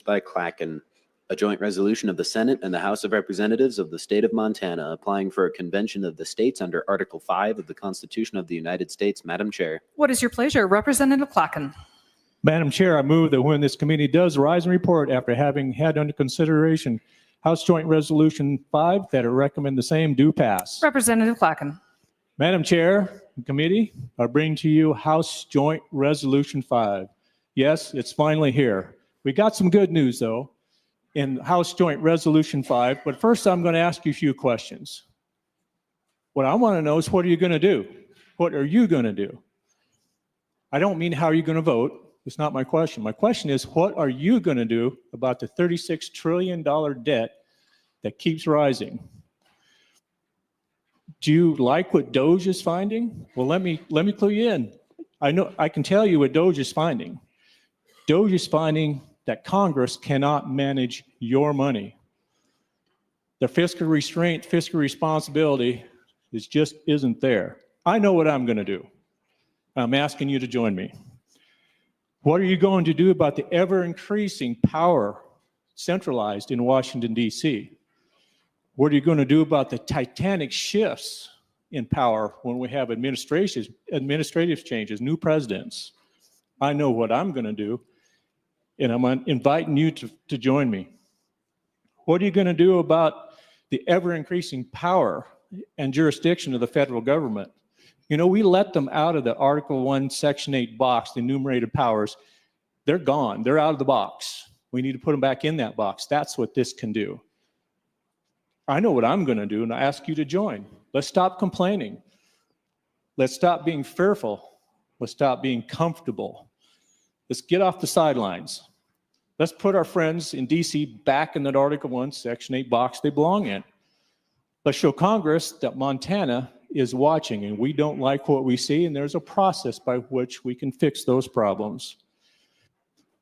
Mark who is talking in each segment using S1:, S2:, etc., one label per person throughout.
S1: introduced by Clacken, a joint resolution of the Senate and the House of Representatives of the State of Montana applying for a convention of the states under Article 5 of the Constitution of the United States. Madam Chair.
S2: What is your pleasure? Representative Clacken.
S3: Madam Chair, I move that when this committee does rise and report after having had under consideration House Joint Resolution 5, that it recommend the same do pass.
S2: Representative Clacken.
S3: Madam Chair, committee, I bring to you House Joint Resolution 5. Yes, it's finally here. We got some good news, though, in House Joint Resolution 5, but first I'm going to ask you a few questions. What I want to know is, what are you going to do? What are you going to do? I don't mean how are you going to vote. It's not my question. My question is, what are you going to do about the $36 trillion debt that keeps rising? Do you like what DOGE is finding? Well, let me clue you in. I can tell you what DOGE is finding. DOGE is finding that Congress cannot manage your money. The fiscal restraint, fiscal responsibility just isn't there. I know what I'm going to do. I'm asking you to join me. What are you going to do about the ever-increasing power centralized in Washington, D.C.? What are you going to do about the titanic shifts in power when we have administrative changes, new presidents? I know what I'm going to do, and I'm inviting you to join me. What are you going to do about the ever-increasing power and jurisdiction of the federal government? You know, we let them out of the Article 1, Section 8 box, the enumerated powers. They're gone. They're out of the box. We need to put them back in that box. That's what this can do. I know what I'm going to do, and I ask you to join. Let's stop complaining. Let's stop being fearful. Let's stop being comfortable. Let's get off the sidelines. Let's put our friends in D.C. back in that Article 1, Section 8 box they belong in. Let's show Congress that Montana is watching, and we don't like what we see, and there's a process by which we can fix those problems.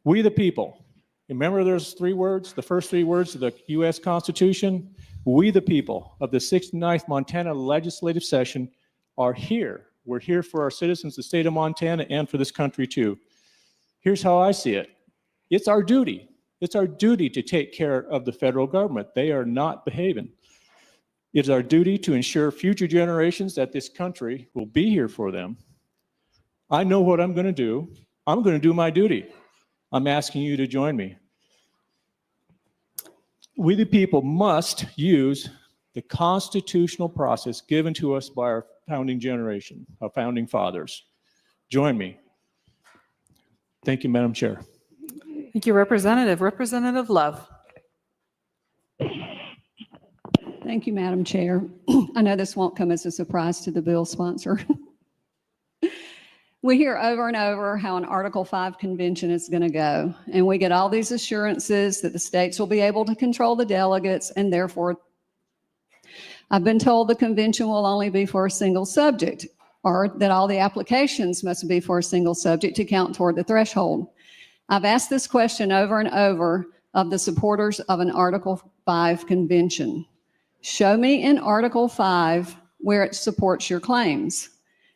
S3: We the people. Remember those three words, the first three words of the U.S. Constitution? We the people of the 69th Montana legislative session are here. We're here for our citizens, the state of Montana, and for this country too. Here's how I see it. It's our duty. It's our duty to take care of the federal government. They are not behaving. It's our duty to ensure future generations that this country will be here for them. I know what I'm going to do. I'm going to do my duty. I'm asking you to join me. We the people must use the constitutional process given to us by our founding generation, our founding fathers. Join me. Thank you, Madam Chair.
S2: Thank you, Representative. Representative Love.
S4: Thank you, Madam Chair. I know this won't come as a surprise to the bill sponsor. We hear over and over how an Article 5 convention is going to go, and we get all these assurances that the states will be able to control the delegates, and therefore I've been told the convention will only be for a single subject, or that all the applications must be for a single subject to count toward the threshold. I've asked this question over and over of the supporters of an Article 5 convention. Show me in Article 5 where it supports your claims.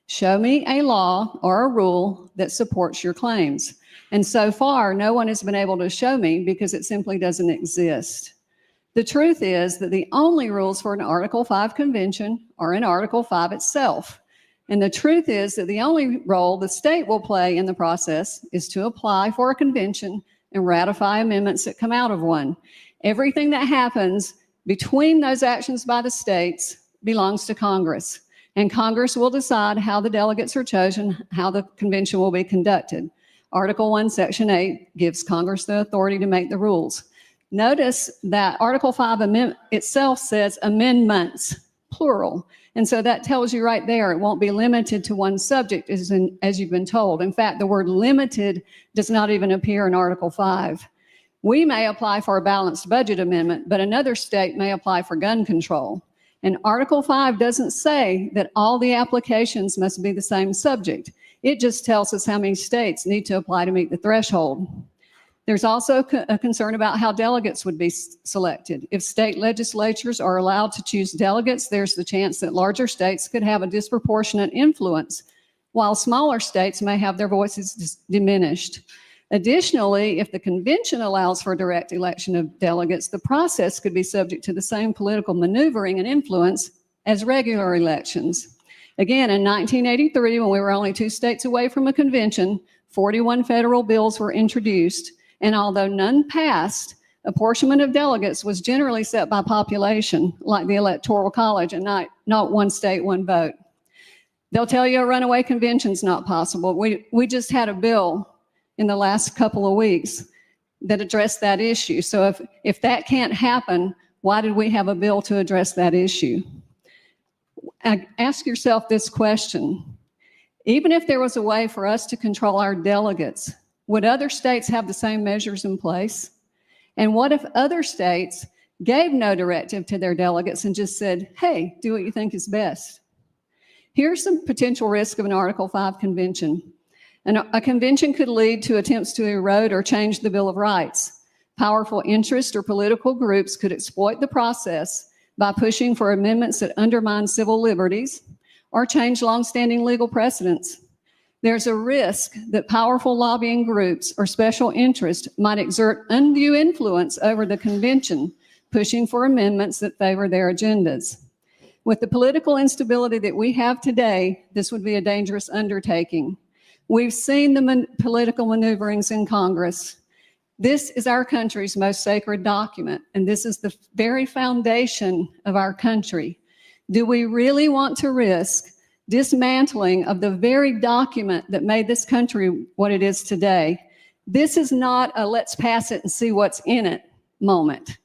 S4: Show me a law or a rule that supports your claims. And so far, no one has been able to show me because it simply doesn't exist. The truth is that the only rules for an Article 5 convention are in Article 5 itself. And the truth is that the only role the state will play in the process is to apply for a convention and ratify amendments that come out of one. Everything that happens between those actions by the states belongs to Congress. And Congress will decide how the delegates are chosen, how the convention will be conducted. Article 1, Section 8 gives Congress the authority to make the rules. Notice that Article 5 itself says amendments, plural. And so that tells you right there it won't be limited to one subject as you've been told. In fact, the word limited does not even appear in Article 5. We may apply for a balanced budget amendment, but another state may apply for gun control. And Article 5 doesn't say that all the applications must be the same subject. It just tells us how many states need to apply to meet the threshold. There's also a concern about how delegates would be selected. If state legislatures are allowed to choose delegates, there's the chance that larger states could have a disproportionate influence, while smaller states may have their voices diminished. Additionally, if the convention allows for direct election of delegates, the process could be subject to the same political maneuvering and influence as regular elections. Again, in 1983, when we were only 2 states away from a convention, 41 federal bills were introduced, and although none passed, apportionment of delegates was generally set by population, like the Electoral College, and not one state, one vote. They'll tell you a runaway convention's not possible. We just had a bill in the last couple of weeks that addressed that issue. So if that can't happen, why did we have a bill to address that issue? Ask yourself this question. Even if there was a way for us to control our delegates, would other states have the same measures in place? And what if other states gave no directive to their delegates and just said, hey, do what you think is best? Here's some potential risk of an Article 5 convention. A convention could lead to attempts to erode or change the Bill of Rights. Powerful interest or political groups could exploit the process by pushing for amendments that undermine civil liberties or change longstanding legal precedents. There's a risk that powerful lobbying groups or special interests might exert undue influence over the convention, pushing for amendments that favor their agendas. With the political instability that we have today, this would be a dangerous undertaking. We've seen the political maneuverings in Congress. This is our country's most sacred document, and this is the very foundation of our country. Do we really want to risk dismantling of the very document that made this country what it is today? This is not a let's pass it and see what's in it moment.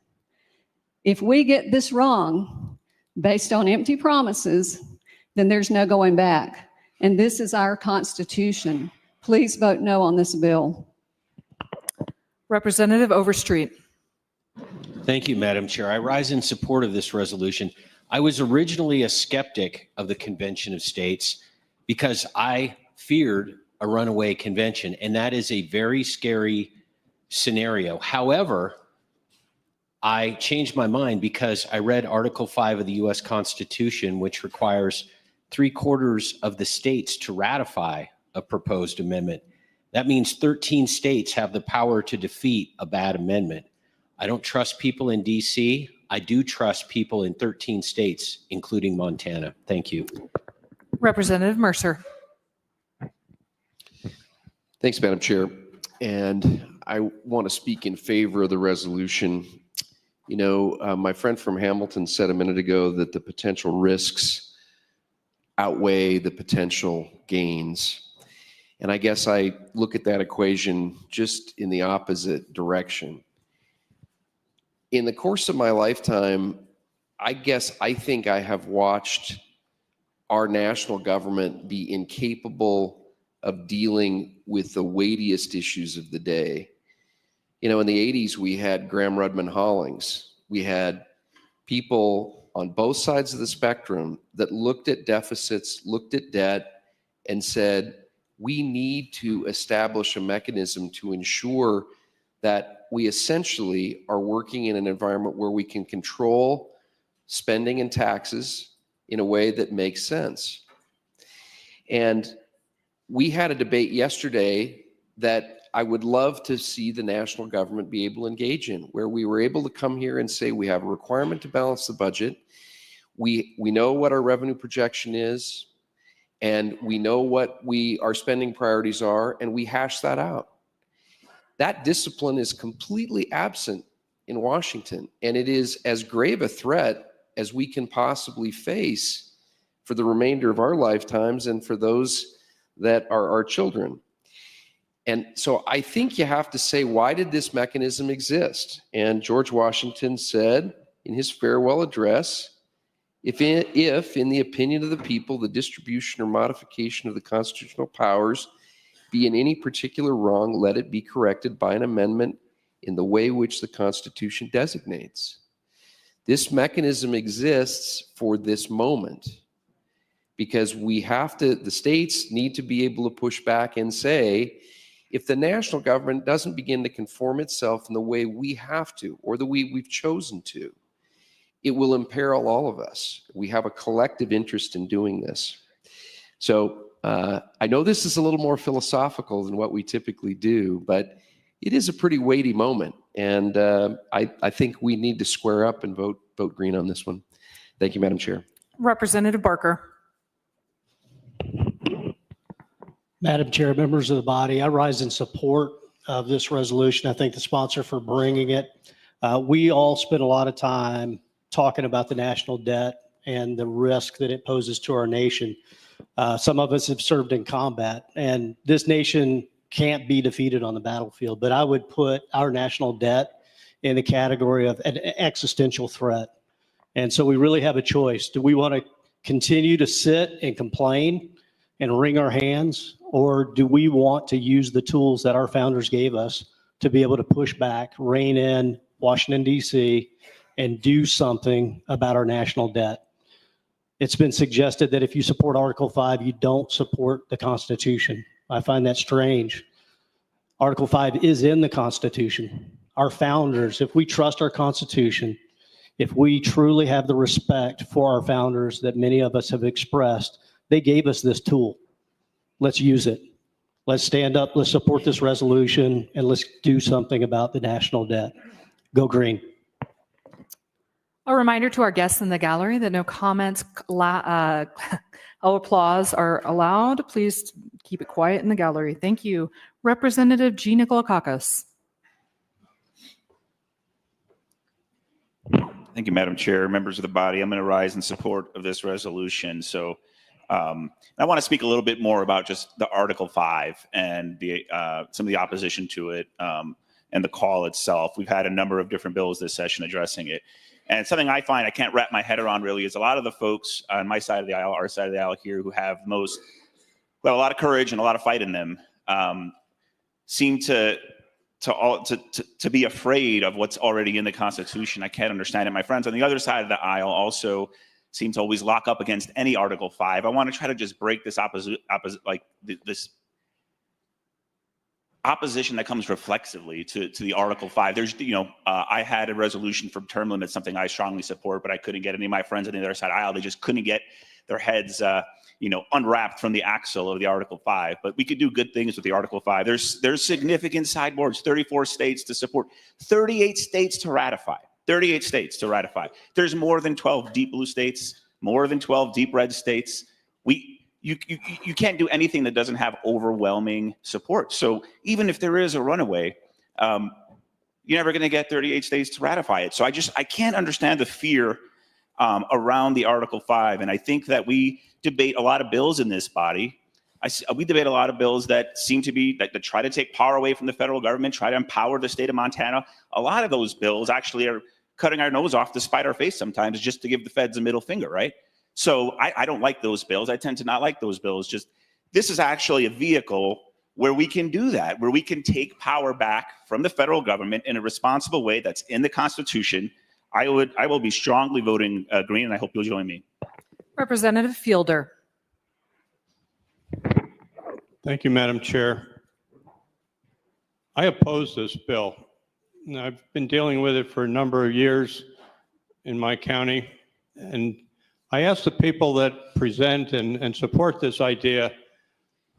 S4: If we get this wrong, based on empty promises, then there's no going back. And this is our Constitution. Please vote no on this bill.
S2: Representative Overstreet.
S5: Thank you, Madam Chair. I rise in support of this resolution. I was originally a skeptic of the Convention of States because I feared a runaway convention, and that is a very scary scenario. However, I changed my mind because I read Article 5 of the U.S. Constitution, which requires 3/4 of the states to ratify a proposed amendment. That means 13 states have the power to defeat a bad amendment. I don't trust people in D.C. I do trust people in 13 states, including Montana. Thank you.
S2: Representative Mercer.
S6: Thanks, Madam Chair. And I want to speak in favor of the resolution. You know, my friend from Hamilton said a minute ago that the potential risks outweigh the potential gains. And I guess I look at that equation just in the opposite direction. In the course of my lifetime, I think I have watched our national government be incapable of dealing with the weightiest issues of the day. You know, in the 80s, we had Graham Rudman Hollings. We had people on both sides of the spectrum that looked at deficits, looked at debt, and said, we need to establish a mechanism to ensure that we essentially are working in an environment where we can control spending and taxes in a way that makes sense. And we had a debate yesterday that I would love to see the national government be able to engage in, where we were able to come here and say we have a requirement to balance the budget. We know what our revenue projection is, and we know what our spending priorities are, and we hash that out. That discipline is completely absent in Washington, and it is as grave a threat as we can possibly face for the remainder of our lifetimes and for those that are our children. And so I think you have to say, why did this mechanism exist? And George Washington said in his farewell address, if in the opinion of the people, the distribution or modification of the constitutional powers be in any particular wrong, let it be corrected by an amendment in the way which the Constitution designates. This mechanism exists for this moment because the states need to be able to push back and say, if the national government doesn't begin to conform itself in the way we have to, or the way we've chosen to, it will imperil all of us. We have a collective interest in doing this. So I know this is a little more philosophical than what we typically do, but it is a pretty weighty moment. And I think we need to square up and vote green on this one. Thank you, Madam Chair.
S2: Representative Barker.
S7: Madam Chair, members of the body, I rise in support of this resolution. I thank the sponsor for bringing it. We all spend a lot of time talking about the national debt and the risk that it poses to our nation. Some of us have served in combat, and this nation can't be defeated on the battlefield, but I would put our national debt in the category of an existential threat. And so we really have a choice. Do we want to continue to sit and complain and wring our hands, or do we want to use the tools that our founders gave us to be able to push back, rein in Washington, D.C., and do something about our national debt? It's been suggested that if you support Article 5, you don't support the Constitution. I find that strange. Article 5 is in the Constitution. Our founders, if we trust our Constitution, if we truly have the respect for our founders that many of us have expressed, they gave us this tool. Let's use it. Let's stand up, let's support this resolution, and let's do something about the national debt. Go green.
S2: A reminder to our guests in the gallery that no comments or applause are allowed. Please keep it quiet in the gallery. Thank you. Representative G. Nikolakakis.
S8: Thank you, Madam Chair. Members of the body, I'm going to rise in support of this resolution. So I want to speak a little bit more about just the Article 5 and the some of the opposition to it and the call itself. We've had a number of different bills this session addressing it. And something I find I can't wrap my head around really is a lot of the folks on my side of the aisle, our side of the aisle here, who have a lot of courage and a lot of fight in them, seem to be afraid of what's already in the Constitution. I can't understand it. My friends on the other side of the aisle also seem to always lock up against any Article 5. I want to try to just break this this opposition that comes reflexively to the Article 5. There's, I had a resolution for term limits, something I strongly support, but I couldn't get any of my friends on the other side of the aisle. They just couldn't get their heads, unwrapped from the axle of the Article 5. But we could do good things with the Article 5. There's significant sideboards, 34 states to support, 38 states to ratify. 38 states to ratify. There's more than 12 deep blue states, more than 12 deep red states. You can't do anything that doesn't have overwhelming support. So even if there is a runaway, you're never going to get 38 states to ratify it. So I can't understand the fear around the Article 5. And I think that we debate a lot of bills in this body. We debate a lot of bills that seem to be that try to take power away from the federal government, try to empower the state of Montana. A lot of those bills actually are cutting our nose off to spite our face sometimes, just to give the feds a middle finger, right? So I don't like those bills. I tend to not like those bills. This is actually a vehicle where we can do that, where we can take power back from the federal government in a responsible way that's in the Constitution. I will be strongly voting green, and I hope you'll join me.
S2: Representative Fielder.
S3: Thank you, Madam Chair. I oppose this bill. I've been dealing with it for a number of years in my county, and I ask the people that present and support this idea,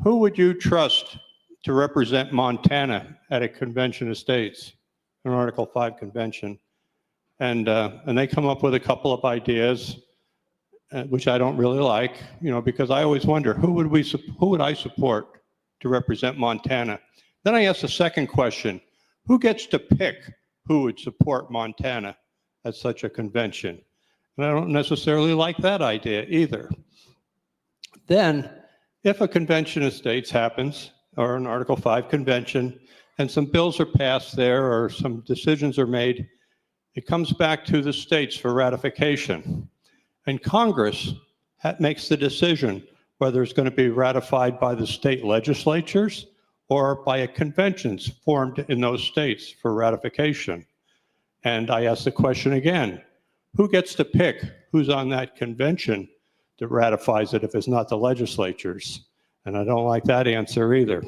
S3: who would you trust to represent Montana at a convention of states, an Article 5 convention? And they come up with a couple of ideas, which I don't really like, because I always wonder, who would I support to represent Montana? Then I ask the second question, who gets to pick who would support Montana at such a convention? And I don't necessarily like that idea either. Then, if a convention of states happens, or an Article 5 convention, and some bills are passed there or some decisions are made, it comes back to the states for ratification. And Congress makes the decision whether it's going to be ratified by the state legislatures or by a conventions formed in those states for ratification. And I ask the question again, who gets to pick who's on that convention that ratifies it if it's not the legislatures? And I don't like that answer either.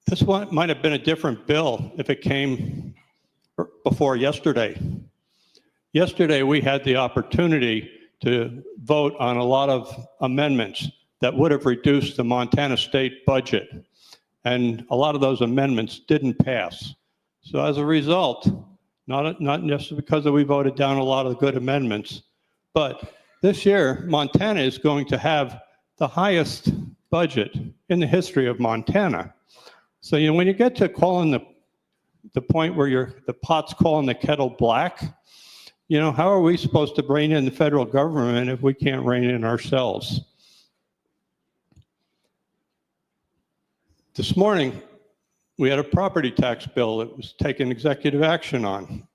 S3: This one might have been a different bill if it came before yesterday. Yesterday, we had the opportunity to vote on a lot of amendments that would have reduced the Montana state budget. And a lot of those amendments didn't pass. So as a result, not just because we voted down a lot of good amendments, but this year, Montana is going to have the highest budget in the history of Montana. So, when you get to calling the point where the pot's calling the kettle black, how are we supposed to rein in the federal government if we can't rein in ourselves? This morning, we had a property tax bill that was taken executive action on.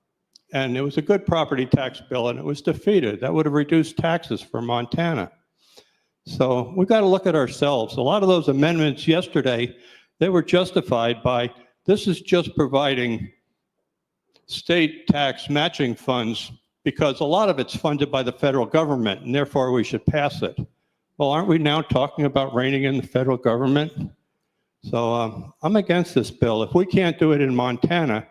S3: And it was a good property tax bill, and it was defeated. That would have reduced taxes for Montana. So we've got to look at ourselves. A lot of those amendments yesterday, they were justified by, this is just providing state tax matching funds because a lot of it's funded by the federal government, and therefore we should pass it. Well, aren't we now talking about reining in the federal government? So I'm against this bill. If we can't do it in Montana,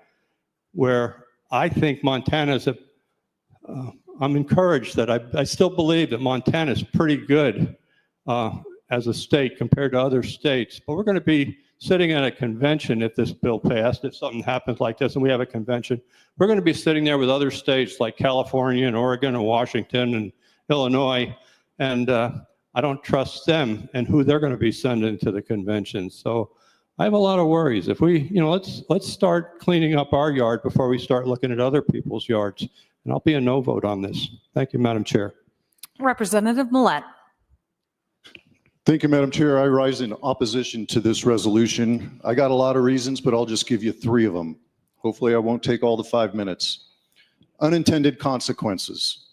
S3: where I think Montana's I'm encouraged that I still believe that Montana's pretty good as a state compared to other states. But we're going to be sitting at a convention if this bill passed, if something happens like this and we have a convention. We're going to be sitting there with other states like California and Oregon and Washington and Illinois. And I don't trust them and who they're going to be sending to the convention. So I have a lot of worries. If we, let's start cleaning up our yard before we start looking at other people's yards. And I'll be a no vote on this. Thank you, Madam Chair.
S2: Representative Millette.
S9: Thank you, Madam Chair. I rise in opposition to this resolution. I got a lot of reasons, but I'll just give you 3 of them. Hopefully I won't take all the 5 minutes. Unintended consequences.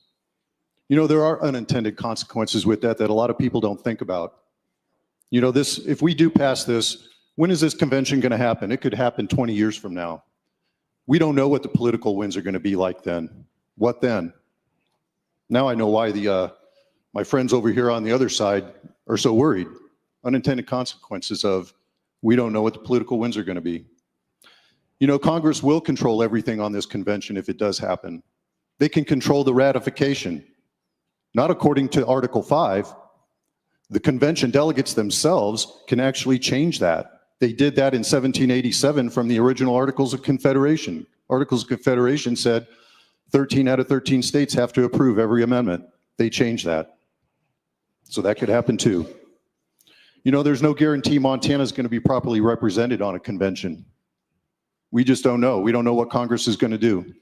S9: There are unintended consequences with that a lot of people don't think about. If we do pass this, when is this convention going to happen? It could happen 20 years from now. We don't know what the political winds are going to be like then. What then? Now I know why my friends over here on the other side are so worried. Unintended consequences of we don't know what the political winds are going to be. Congress will control everything on this convention if it does happen. They can control the ratification. Not according to Article 5. The convention delegates themselves can actually change that. They did that in 1787 from the original Articles of Confederation. Articles of Confederation said 13 out of 13 states have to approve every amendment. They changed that. So that could happen too. There's no guarantee Montana's going to be properly represented on a convention. We just don't know. We don't know what Congress is going to do.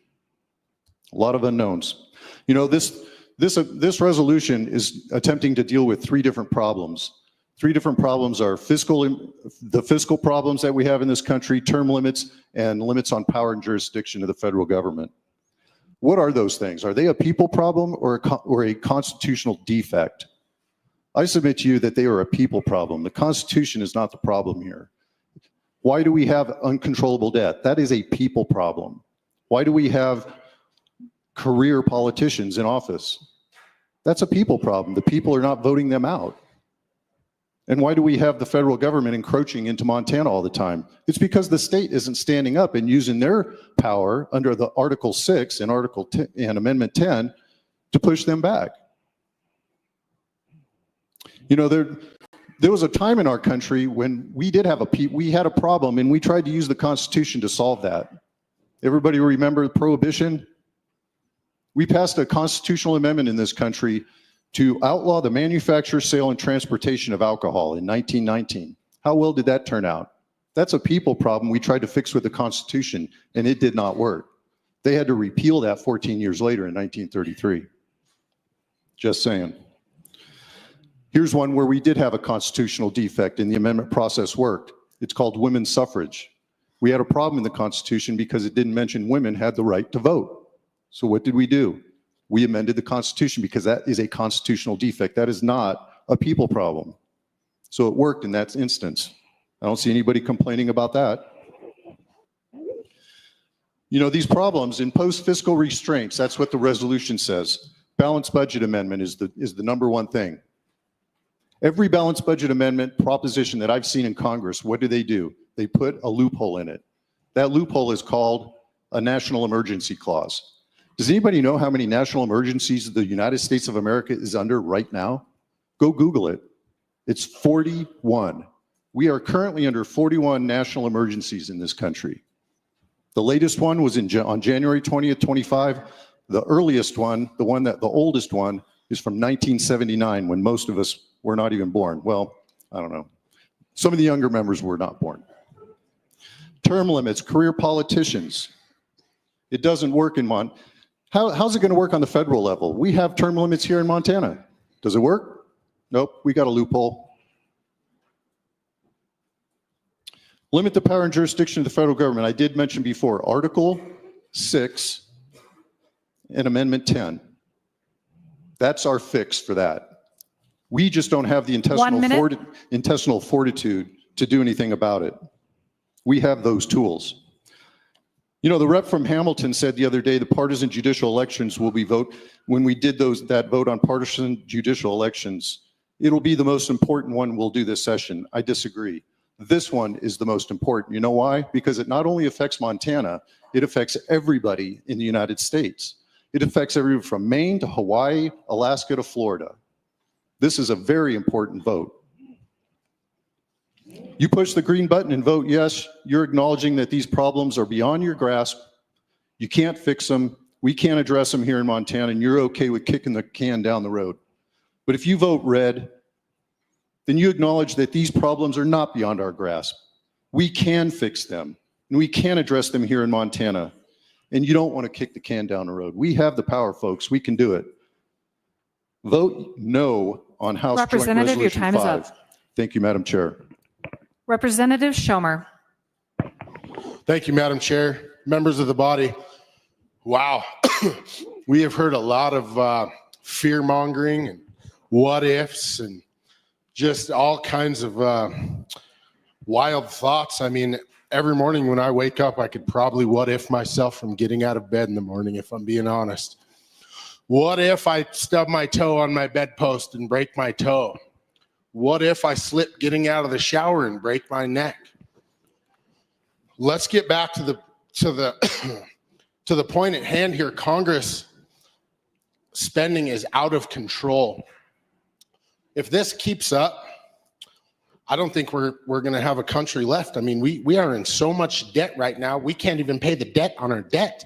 S9: A lot of unknowns. This resolution is attempting to deal with 3 different problems. 3 different problems are the fiscal problems that we have in this country, term limits, and limits on power and jurisdiction of the federal government. What are those things? Are they a people problem or a constitutional defect? I submit to you that they are a people problem. The Constitution is not the problem here. Why do we have uncontrollable debt? That is a people problem. Why do we have career politicians in office? That's a people problem. The people are not voting them out. And why do we have the federal government encroaching into Montana all the time? It's because the state isn't standing up and using their power under the Article 6 and and Amendment 10 to push them back. There was a time in our country when we had a problem and we tried to use the Constitution to solve that. Everybody remember Prohibition? We passed a constitutional amendment in this country to outlaw the manufacture, sale, and transportation of alcohol in 1919. How well did that turn out? That's a people problem we tried to fix with the Constitution, and it did not work. They had to repeal that 14 years later in 1933. Just saying. Here's one where we did have a constitutional defect and the amendment process worked. It's called women's suffrage. We had a problem in the Constitution because it didn't mention women had the right to vote. So what did we do? We amended the Constitution because that is a constitutional defect. That is not a people problem. So it worked in that instance. I don't see anybody complaining about that. These problems impose fiscal restraints. That's what the resolution says. Balanced budget amendment is the #1 thing. Every balanced budget amendment proposition that I've seen in Congress, what do? They put a loophole in it. That loophole is called a national emergency clause. Does anybody know how many national emergencies the United States of America is under right now? Go Google it. It's 41. We are currently under 41 national emergencies in this country. The latest one was on January 20th, 25. The earliest one, the oldest one, is from 1979, when most of us were not even born. Well, I don't know. Some of the younger members were not born. Term limits, career politicians. It doesn't work in how's it going to work on the federal level? We have term limits here in Montana. Does it work? Nope, we got a loophole. Limit the power and jurisdiction of the federal government. I did mention before, Article 6 and Amendment 10. That's our fix for that. We just don't have the intestinal fortitude to do anything about it. We have those tools. You know, the rep from Hamilton said the other day the partisan judicial elections will be when we did that vote on partisan judicial elections, it'll be the most important one we'll do this session. I disagree. This one is the most important. You know why? Because it not only affects Montana, it affects everybody in the United States. It affects everyone from Maine to Hawaii, Alaska to Florida. This is a very important vote. You push the green button and vote yes, you're acknowledging that these problems are beyond your grasp. You can't fix them. We can't address them here in Montana, and you're okay with kicking the can down the road. But if you vote red, then you acknowledge that these problems are not beyond our grasp. We can fix them, and we can address them here in Montana. And you don't want to kick the can down the road. We have the power, folks. We can do it. Vote no on House Joint
S2: Representative, your
S9: Resolution
S2: time is
S9: 5.
S2: up.
S9: Thank you, Madam Chair.
S2: Representative Schomer.
S10: Thank you, Madam Chair. Members of the body, wow. We have heard a lot of fear mongering and what ifs and just all kinds of wild thoughts. I mean, every morning when I wake up, I could probably what if myself from getting out of bed in the morning, if I'm being honest. What if I stub my toe on my bedpost and break my toe? What if I slip getting out of the shower and break my neck? Let's get back to the point at hand here. Congress spending is out of control. If this keeps up, I don't think we're going to have a country left. I mean, we are in so much debt right now. We can't even pay the debt on our debt.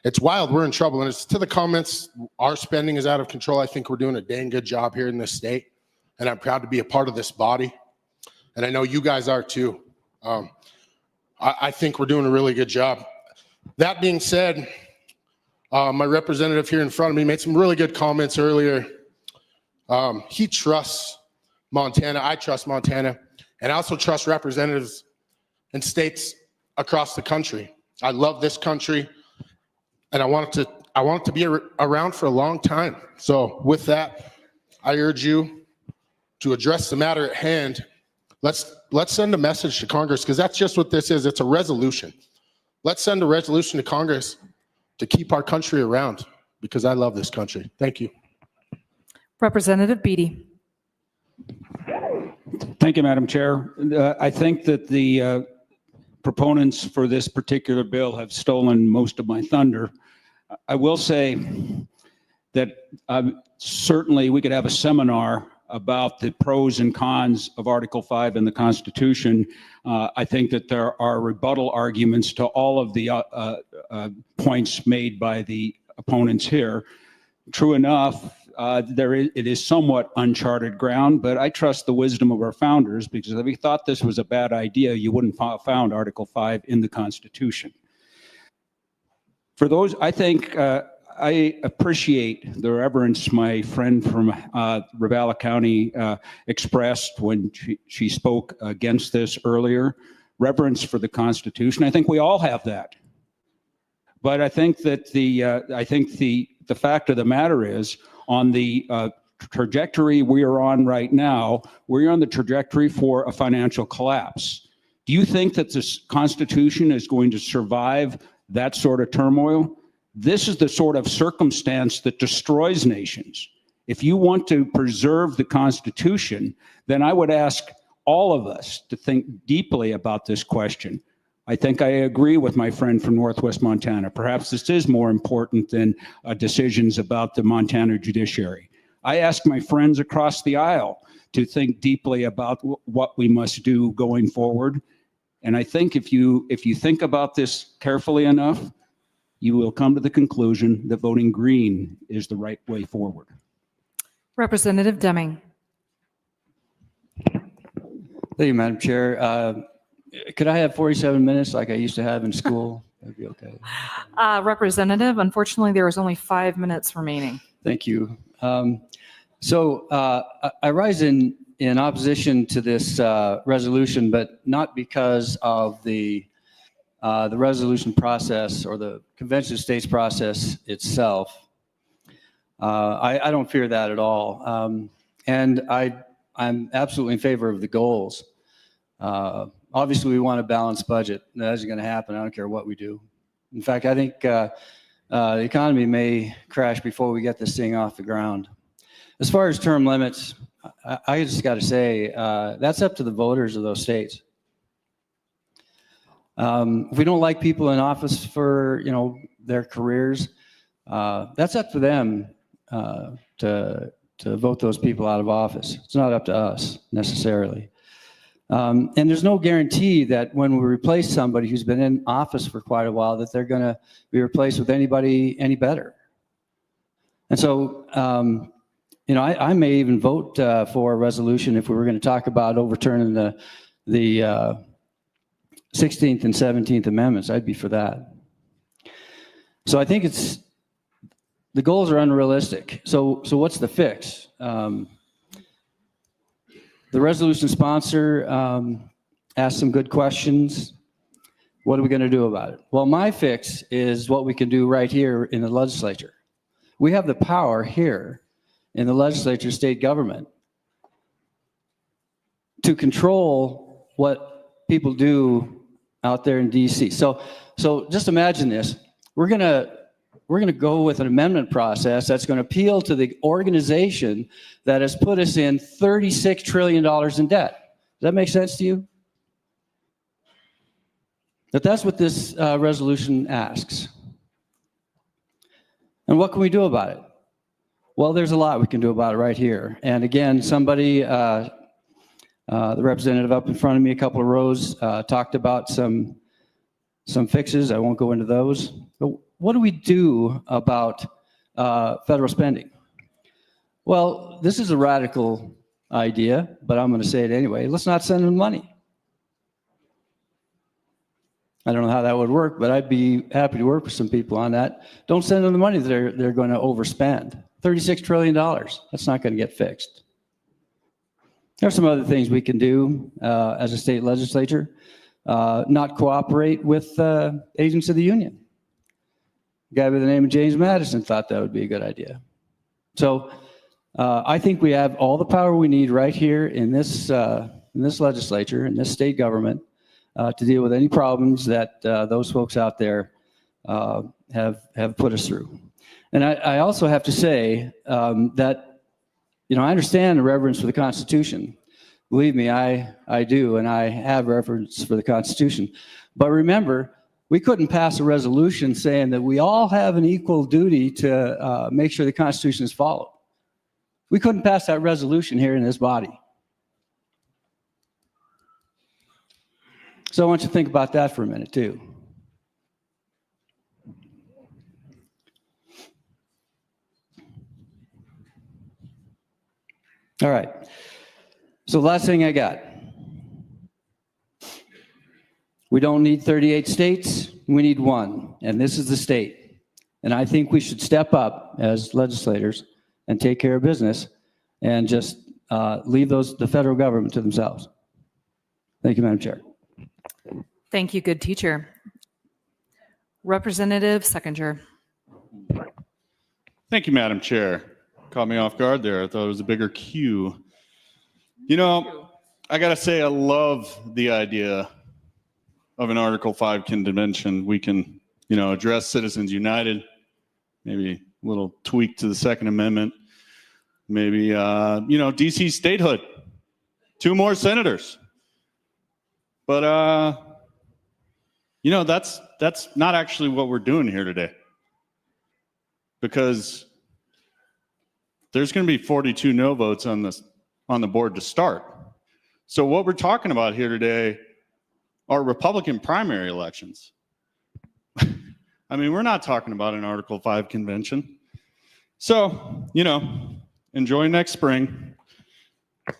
S10: It's wild. We're in trouble. And it's to the comments, our spending is out of control. I think we're doing a dang good job here in this state. And I'm proud to be a part of this body. And I know you guys are too. I think we're doing a really good job. That being said, my representative here in front of me made some really good comments earlier. He trusts Montana. I trust Montana. And I also trust representatives in states across the country. I love this country. And I want it to be around for a long time. So with that, I urge you to address the matter at hand. Let's send a message to Congress, because that's just what this is. It's a resolution. Let's send a resolution to Congress to keep our country around, because I love this country. Thank you.
S2: Representative Beatty.
S11: Thank you, Madam Chair. I think that the proponents for this particular bill have stolen most of my thunder. I will say that certainly we could have a seminar about the pros and cons of Article 5 in the Constitution. I think that there are rebuttal arguments to all of the points made by the opponents here. True enough, it is somewhat uncharted ground, but I trust the wisdom of our founders, because if we thought this was a bad idea, you wouldn't have found Article 5 in the Constitution. For those, I think I appreciate the reverence my friend from Ravala County expressed when she spoke against this earlier. Reverence for the Constitution. I think we all have that. But I think that the fact of the matter is, on the trajectory we are on right now, we're on the trajectory for a financial collapse. Do you think that this Constitution is going to survive that sort of turmoil? This is the sort of circumstance that destroys nations. If you want to preserve the Constitution, then I would ask all of us to think deeply about this question. I think I agree with my friend from Northwest Montana. Perhaps this is more important than decisions about the Montana judiciary. I ask my friends across the aisle to think deeply about what we must do going forward. And I think if you think about this carefully enough, you will come to the conclusion that voting green is the right way forward.
S2: Representative Deming.
S12: Thank you, Madam Chair. Could I have 47 minutes like I used to have in school? That'd be okay.
S2: Representative, unfortunately, there is only 5 minutes remaining.
S12: Thank you. I rise in opposition to this resolution, but not because of the resolution process or the Convention of States process itself. I don't fear that at all. And I'm absolutely in favor of the goals. Obviously, we want a balanced budget. That isn't going to happen. I don't care what we do. In fact, I think the economy may crash before we get this thing off the ground. As far as term limits, I just got to say, that's up to the voters of those states. If we don't like people in office for, their careers, that's up to them to vote those people out of office. It's not up to us necessarily. And there's no guarantee that when we replace somebody who's been in office for quite a while, that they're going to be replaced with anybody any better. And so, I may even vote for a resolution if we were going to talk about overturning the 16th and 17th Amendments. I'd be for that. So I think the goals are unrealistic. So what's the fix? The resolution sponsor asked some good questions. What are we going to do about it? Well, my fix is what we can do right here in the legislature. We have the power here in the legislature, state government, to control what people do out there in DC. So just imagine this. We're going to go with an amendment process that's going to appeal to the organization that has put us in $36 trillion in debt. Does that make sense to you? But that's what this resolution asks. And what can we do about it? Well, there's a lot we can do about it right here. And again, somebody, the representative up in front of me, a couple of rows, talked about some fixes. I won't go into those. But what do we do about federal spending? Well, this is a radical idea, but I'm going to say it anyway. Let's not send them money. I don't know how that would work, but I'd be happy to work with some people on that. Don't send them the money that they're going to overspend. $36 trillion. That's not going to get fixed. There are some other things we can do as a state legislature. Not cooperate with agents of the union. A guy by the name of James Madison thought that would be a good idea. So I think we have all the power we need right here in this legislature, in this state government, to deal with any problems that those folks out there have put us through. And I also have to say that, I understand the reverence for the Constitution. Believe me, I do, and I have reverence for the Constitution. But remember, we couldn't pass a resolution saying that we all have an equal duty to make sure the Constitution is followed. We couldn't pass that resolution here in this body. So I want you to think about that for a minute, too. All right. So last thing I got. We don't need 38 states. We need one, and this is the state. And I think we should step up as legislators and take care of business and just leave the federal government to themselves. Thank you, Madam Chair.
S2: Thank you, good teacher. Representative Seconder.
S13: Thank you, Madam Chair. Caught me off guard there. I thought it was a bigger queue. I got to say, I love the idea of an Article 5 convention. We can, address Citizens United, maybe a little tweak to the Second Amendment, maybe, DC statehood, 2 more senators. But You know, that's not actually what we're doing here today, because there's going to be 42 no votes on the board to start. So what we're talking about here today are Republican primary elections. I mean, we're not talking about an Article 5 convention. So, you know, enjoy next spring.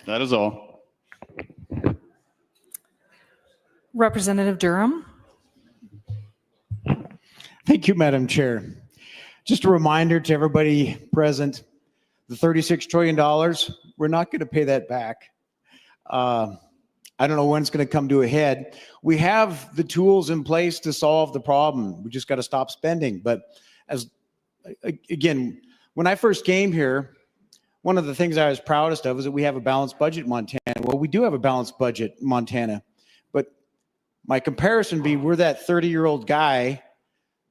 S13: That is all.
S2: Representative Durham.
S14: Thank you, Madam Chair. Just a reminder to everybody present, the $36 trillion, we're not going to pay that back. I don't know when it's going to come to a head. We have the tools in place to solve the problem. We just got to stop spending. But again, when I first came here, one of the things I was proudest of is that we have a balanced budget in Montana. Well, we do have a balanced budget in Montana, but my comparison be we're that 30-year-old guy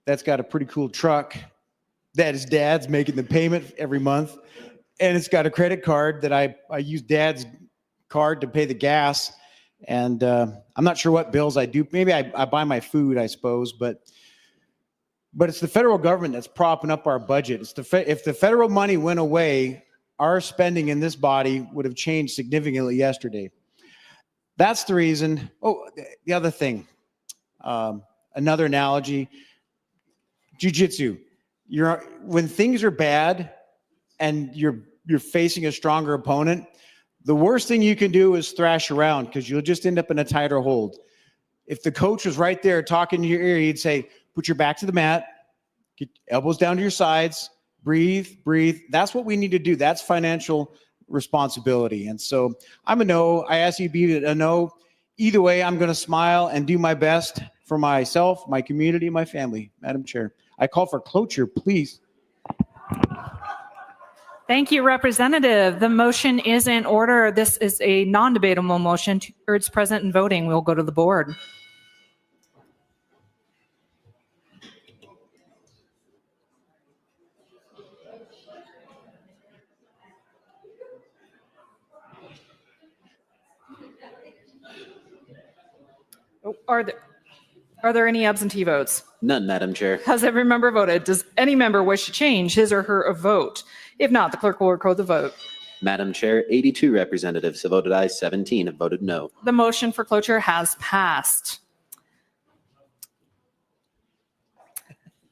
S14: that's got a pretty cool truck that his dad's making the payment every month, and it's got a credit card that I use dad's card to pay the gas. And I'm not sure what bills I do. Maybe I buy my food, I suppose, but it's the federal government that's propping up our budget. If the federal money went away, our spending in this body would have changed significantly yesterday. That's the reason. Oh, the other thing, another analogy, jiu-jitsu. When things are bad and you're facing a stronger opponent, the worst thing you can do is thrash around, because you'll just end up in a tighter hold. If the coach was right there talking to your ear, he'd say, put your back to the mat, get elbows down to your sides, breathe, breathe. That's what we need to do. That's financial responsibility. And so I'm a no. I ask you to be a no. Either way, I'm going to smile and do my best for myself, my community, my family. Madam Chair, I call for cloture, please.
S2: Thank you, Representative. The motion is in order. This is a non-debatable motion. Two-thirds present and voting. We'll go to the board. Are there any absentee votes?
S1: None, Madam Chair.
S2: Has every member voted? Does any member wish to change his or her vote? If not, the clerk will record the vote.
S1: Madam Chair, 82 representatives have voted aye, 17 have voted no.
S2: The motion for cloture has passed.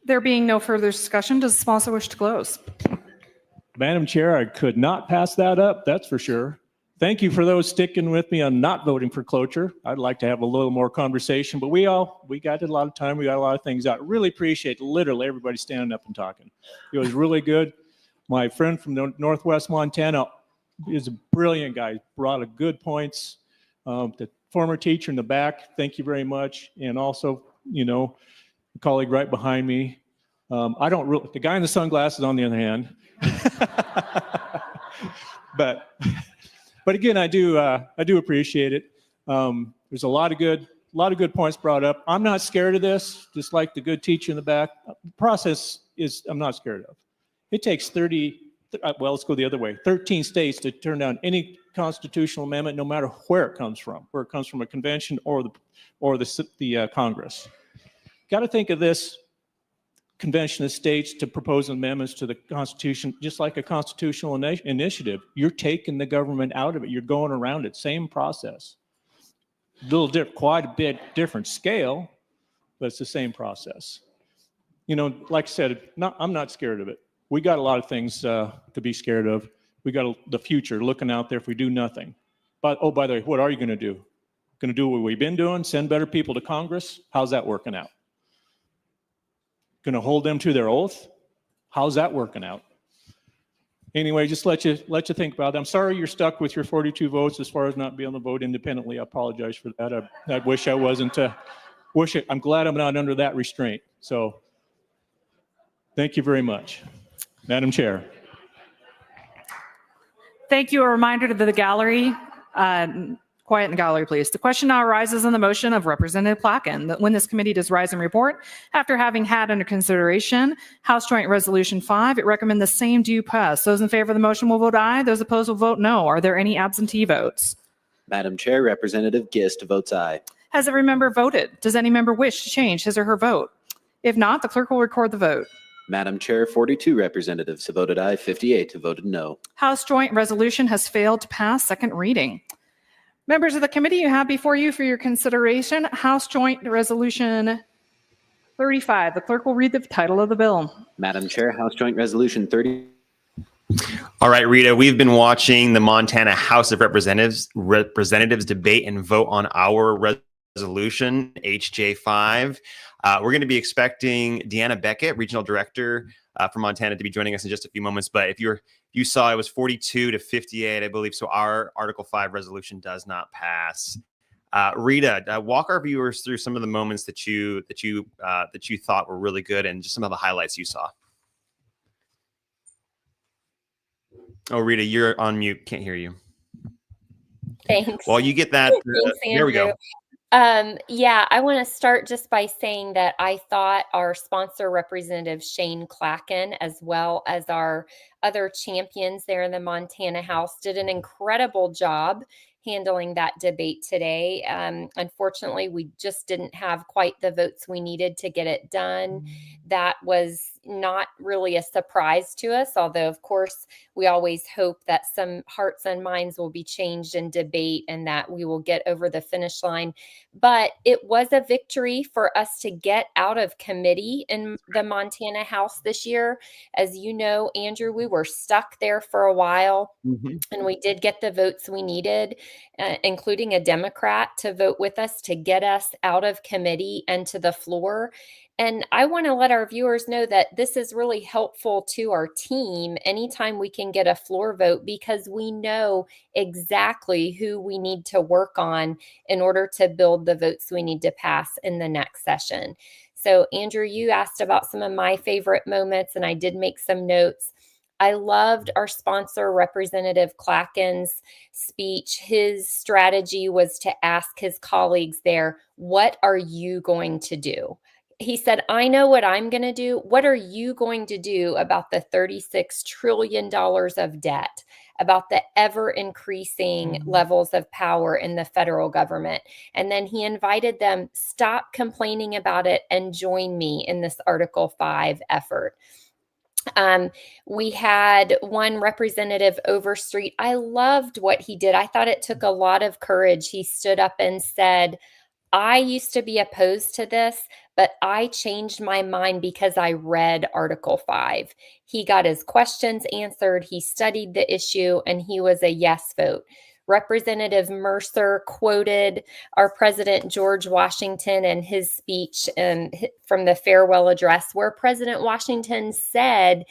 S2: There being no further discussion, does the sponsor wish to close?
S3: Madam Chair, I could not pass that up, that's for sure. Thank you for those sticking with me on not voting for cloture. I'd like to have a little more conversation, but we got a lot of time. We got a lot of things out. Really appreciate literally everybody standing up and talking. It was really good. My friend from Northwest Montana is a brilliant guy. Brought a good points. The former teacher in the back, thank you very much. And also, you know, a colleague right behind me. The guy in the sunglasses on the other hand. But again, I do appreciate it. There's a lot of good points brought up. I'm not scared of this, just like the good teacher in the back. The process I'm not scared of. It takes let's go the other way, 13 states to turn down any constitutional amendment, no matter where it comes from a convention or the Congress. Got to think of this convention of states to propose amendments to the Constitution, just like a constitutional initiative. You're taking the government out of it. You're going around it. Same process. Quite a bit different scale, but it's the same process. You know, like I said, I'm not scared of it. We got a lot of things to be scared of. We got the future looking out there if we do nothing. But, oh, by the way, what are you going to do? Going to do what we've been doing? Send better people to Congress? How's that working out? Going to hold them to their oath? How's that working out? Anyway, just let you think about it. I'm sorry you're stuck with your 42 votes as far as not being able to vote independently. I apologize for that. I wish I wasn't. I'm glad I'm not under that restraint. So thank you very much. Madam Chair.
S2: Thank you. A reminder to the gallery, quiet in the gallery, please. The question now arises on the motion of Representative Placken that when this committee does rise and report, after having had under consideration House Joint Resolution 5, it recommend the same do pass. Those in favor of the motion will vote aye. Those opposed will vote no. Are there any absentee votes?
S1: Madam Chair, Representative Gist votes aye.
S2: Has every member voted? Does any member wish to change his or her vote? If not, the clerk will record the vote.
S1: Madam Chair, 42 representatives have voted aye, 58 have voted no.
S2: House Joint Resolution has failed to pass second reading. Members of the committee, you have before you for your consideration House Joint Resolution 35. The clerk will read the title of the bill.
S1: Madam Chair, House Joint Resolution 30.
S15: All right, Rita, we've been watching the Montana House of Representatives debate and vote on our resolution, HJ5. We're going to be expecting Deanna Beckett, Regional Director from Montana, to be joining us in just a few moments. But if you saw, it was 42 to 58, I believe. So our Article 5 resolution does not pass. Rita, walk our viewers through some of the moments that you thought were really good and just some of the highlights you saw. Oh, Rita, you're on mute. Can't hear you.
S16: Thanks.
S15: Well, you get that.
S16: Thanks,
S15: There we go.
S16: Yeah, I want to start just by saying that I thought our sponsor representative, Shane Clacken, as well as our other champions there in the Montana House, did an incredible job handling that debate today. Unfortunately, we just didn't have quite the votes we needed to get it done. That was not really a surprise to us, although, of course, we always hope that some hearts and minds will be changed in debate and that we will get over the finish line. But it was a victory for us to get out of committee in the Montana House this year. As you know, Andrew, we were stuck there for a while, and we did get the votes we needed, including a Democrat to vote with us to get us out of committee and to the floor. And I want to let our viewers know that this is really helpful to our team anytime we can get a floor vote, because we know exactly who we need to work on in order to build the votes we need to pass in the next session. So, Andrew, you asked about some of my favorite moments, and I did make some notes. I loved our sponsor, Representative Clacken's speech. His strategy was to ask his colleagues there, what are you going to do? He said, I know what I'm going to do. What are you going to do about the $36 trillion of debt, about the ever increasing levels of power in the federal government? And then he invited them, stop complaining about it and join me in this Article 5 effort. We had one Representative Overstreet. I loved what he did. I thought it took a lot of courage. He stood up and said, I used to be opposed to this, but I changed my mind because I read Article 5. He got his questions answered, he studied the issue, and he was a yes vote. Representative Mercer quoted our President George Washington and his speech from the farewell address, where President Washington said,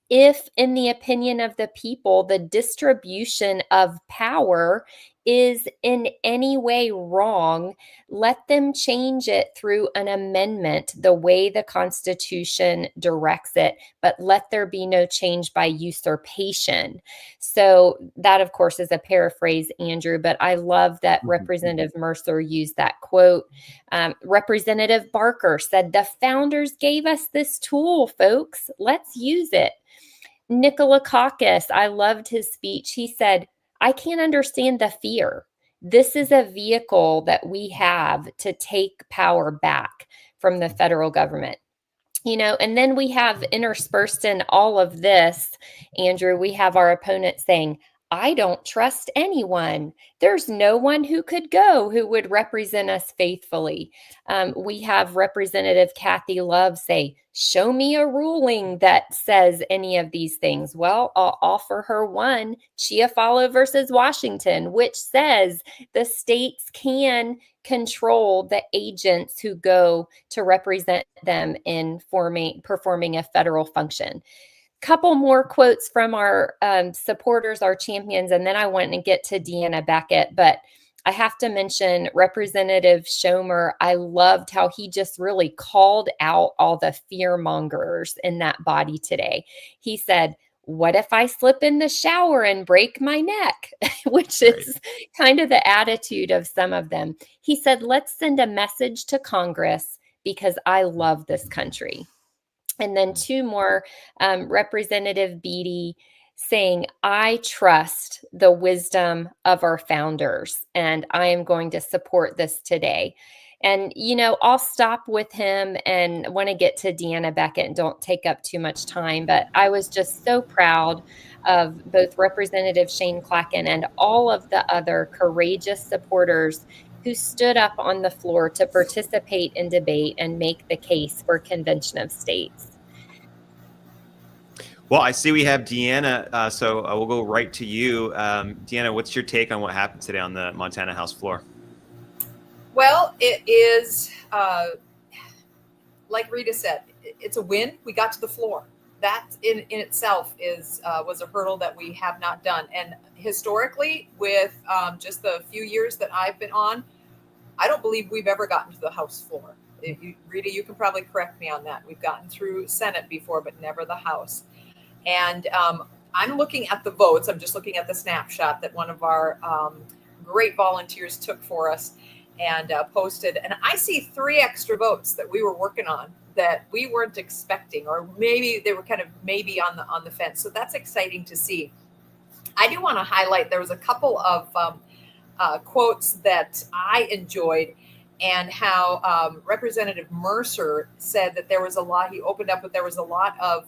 S16: if, in the opinion of the people, the distribution of power is in any way wrong, let them change it through an amendment the way the Constitution directs it, but let there be no change by usurpation. So that, of course, is a paraphrase, Andrew, but I love that Representative Mercer used that quote. Representative Barker said, the founders gave us this tool, folks. Let's use it. Nicola Caucus, I loved his speech. He said, I can't understand the fear. This is a vehicle that we have to take power back from the federal government. You know, and then we have interspersed in all of this, Andrew, we have our opponent saying, I don't trust anyone. There's no one who could go who would represent us faithfully. We have Representative Kathy Love say, show me a ruling that says any of these things. Well, I'll offer her one, Chiafalo versus Washington, which says the states can control the agents who go to represent them in performing a federal function. Couple more quotes from our supporters, our champions, and then I want to get to Deanna Beckett. But I have to mention Representative Schomer. I loved how he just really called out all the fear mongers in that body today. He said, what if I slip in the shower and break my neck? Which is kind of the attitude of some of them. He said, let's send a message to Congress because I love this country. And then two more, Representative Beatty saying, I trust the wisdom of our founders, and I am going to support this today. And, I'll stop with him and want to get to Deanna Beckett and don't take up too much time. But I was just so proud of both Representative Shane Clacken and all of the other courageous supporters who stood up on the floor to participate in debate and make the case for Convention of States.
S15: Well, I see we have Deanna, so we'll go right to you. Deanna, what's your take on what happened today on the Montana House floor?
S17: Well, it is, like Rita said, it's a win. We got to the floor. That in itself was a hurdle that we have not done. And historically, with just the few years that I've been on, I don't believe we've ever gotten to the House floor. Rita, you can probably correct me on that. We've gotten through Senate before, but never the House. And I'm looking at the votes. I'm just looking at the snapshot that one of our great volunteers took for us and posted. And I see 3 extra votes that we were working on that we weren't expecting, or maybe they were kind of maybe on the fence. So that's exciting to see. I do want to highlight, there was a couple of quotes that I enjoyed, and how Representative Mercer said that there was a lot, he opened up with, there was a lot of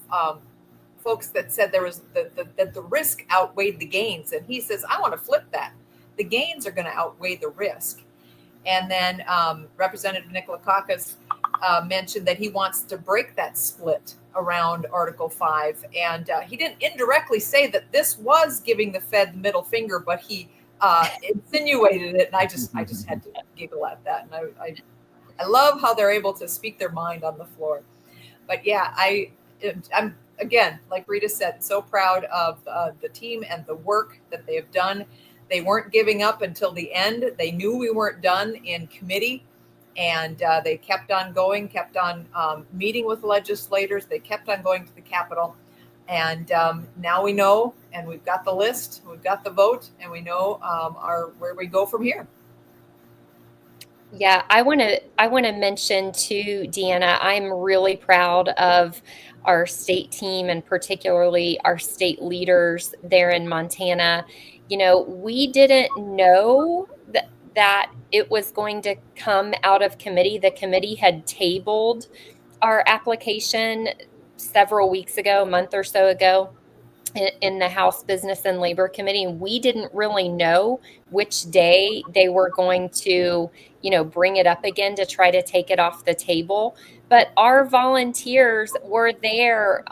S17: folks that said there was that the risk outweighed the gains. And he says, I want to flip that. The gains are going to outweigh the risk. And then Representative Nikolakakis mentioned that he wants to break that split around Article 5. And he didn't indirectly say that this was giving the Fed the middle finger, but he insinuated it. And I just had to giggle at that. And I love how they're able to speak their mind on the floor. But yeah, I'm, again, like Rita said, so proud of the team and the work that they have done. They weren't giving up until the end. They knew we weren't done in committee, and they kept on going, kept on meeting with legislators. They kept on going to the Capitol. And now we know, and we've got the list, we've got the vote, and we know where we go from here.
S16: Yeah, I want to mention too, Deanna, I'm really proud of our state team and particularly our state leaders there in Montana. We didn't know that it was going to come out of committee. The committee had tabled our application several weeks ago, a month or so ago, in the House Business and Labor Committee. And we didn't really know which day they were going to, bring it up again to try to take it off the table. But our volunteers were there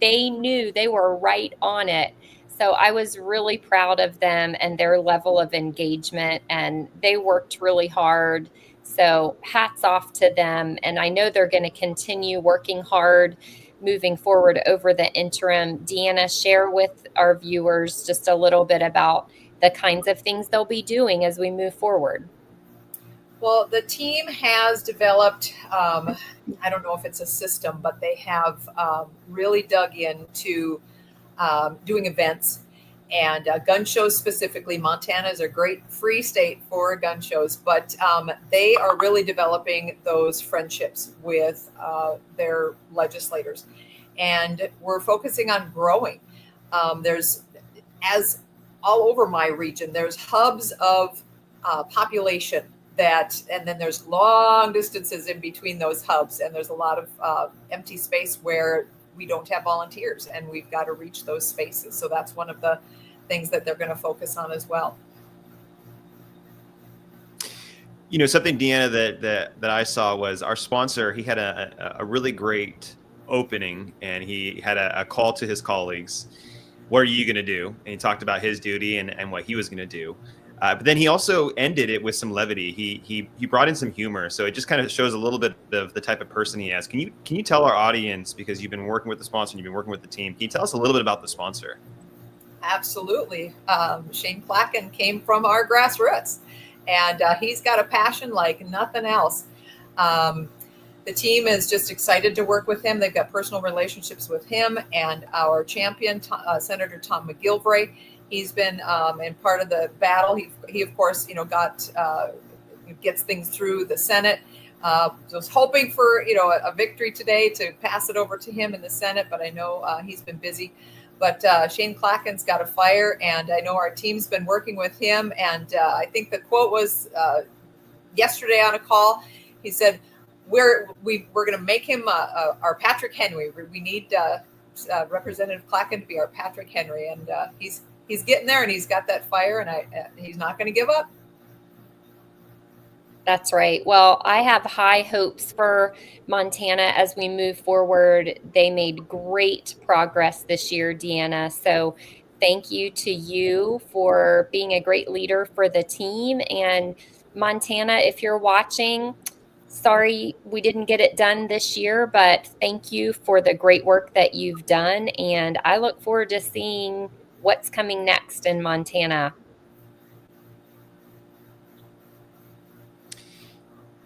S16: they knew, they were right on it. So I was really proud of them and their level of engagement, and they worked really hard. So hats off to them. And I know they're going to continue working hard moving forward over the interim. Deanna, share with our viewers just a little bit about the kinds of things they'll be doing as we move forward.
S17: Well, the team has developed, I don't know if it's a system, but they have really dug into doing events and gun shows specifically. Montana is a great free state for gun shows, but they are really developing those friendships with their legislators. And we're focusing on growing. There's, as all over my region, there's hubs of population and then there's long distances in between those hubs. And there's a lot of empty space where we don't have volunteers, and we've got to reach those spaces. So that's one of the things that they're going to focus on as well.
S15: Something, Deanna, that I saw was our sponsor. He had a really great opening, and he had a call to his colleagues. What are you going to do? And he talked about his duty and what he was going to do. But then he also ended it with some levity. He brought in some humor. So it just kind of shows a little bit of the type of person he is. Can you tell our audience, because you've been working with the sponsor and you've been working with the team, can you tell us a little bit about the sponsor?
S17: Absolutely. Shane Clacken came from our grassroots, and he's got a passion like nothing else. The team is just excited to work with him. They've got personal relationships with him and our champion, Senator Tom McGilvray. He's been in part of the battle. He of course, gets things through the Senate. Was hoping for, a victory today to pass it over to him in the Senate, but I know he's been busy. But Shane Clacken's got a fire, and I know our team's been working with him. And I think the quote was, yesterday on a call. He said, we're going to make him our Patrick Henry. We need Representative Clacken to be our Patrick Henry, and he's getting there, and he's got that fire, and he's not going to give up.
S16: That's right. Well, I have high hopes for Montana as we move forward. They made great progress this year, Deanna. So thank you to you for being a great leader for the team. And Montana, if you're watching, sorry we didn't get it done this year, but thank you for the great work that you've done. And I look forward to seeing what's coming next in Montana.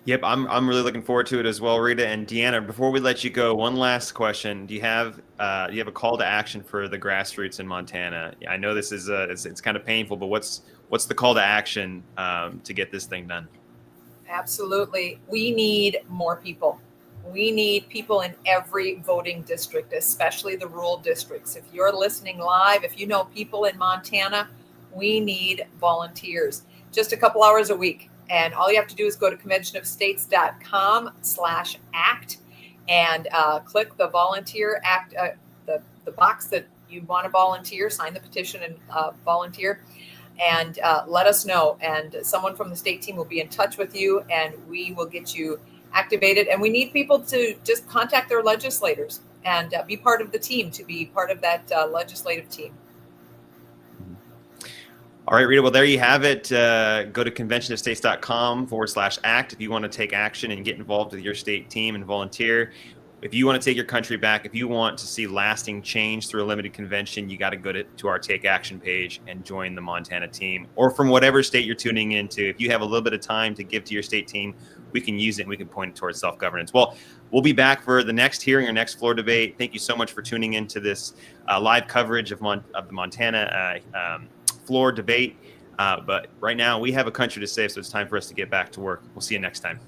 S15: Yep, I'm really looking forward to it as well, Rita and Deanna. Before we let you go, one last question: do you have a call to action for the grassroots in Montana? I know this is it's kind of painful, but what's the call to action to get this thing done?
S17: Absolutely, we need more people. We need people in every voting district, especially the rural districts. If you're listening live, if you know people in Montana, we need volunteers. Just a couple hours a week. And all you have to do is go to conventionofstates.com/act and click the volunteer act, the box that you want to volunteer, sign the petition and volunteer, and let us know. And someone from the state team will be in touch with you, and we will get you activated. And we need people to just contact their legislators and be part of the team, to be part of that legislative team.
S15: All right, Rita. Well, there you have it. Go to conventionofstates.com/act if you want to take action and get involved with your state team and volunteer. If you want to take your country back, if you want to see lasting change through a limited convention, you got to go to our Take Action page and join the Montana team, or from whatever state you're tuning into. If you have a little bit of time to give to your state team, we can use it and we can point it towards self-governance. Well, we'll be back for the next hearing or next floor debate. Thank you so much for tuning into this live coverage of the Montana floor debate. But right now we have a country to save, so it's time for us to get back to work. We'll see you next time.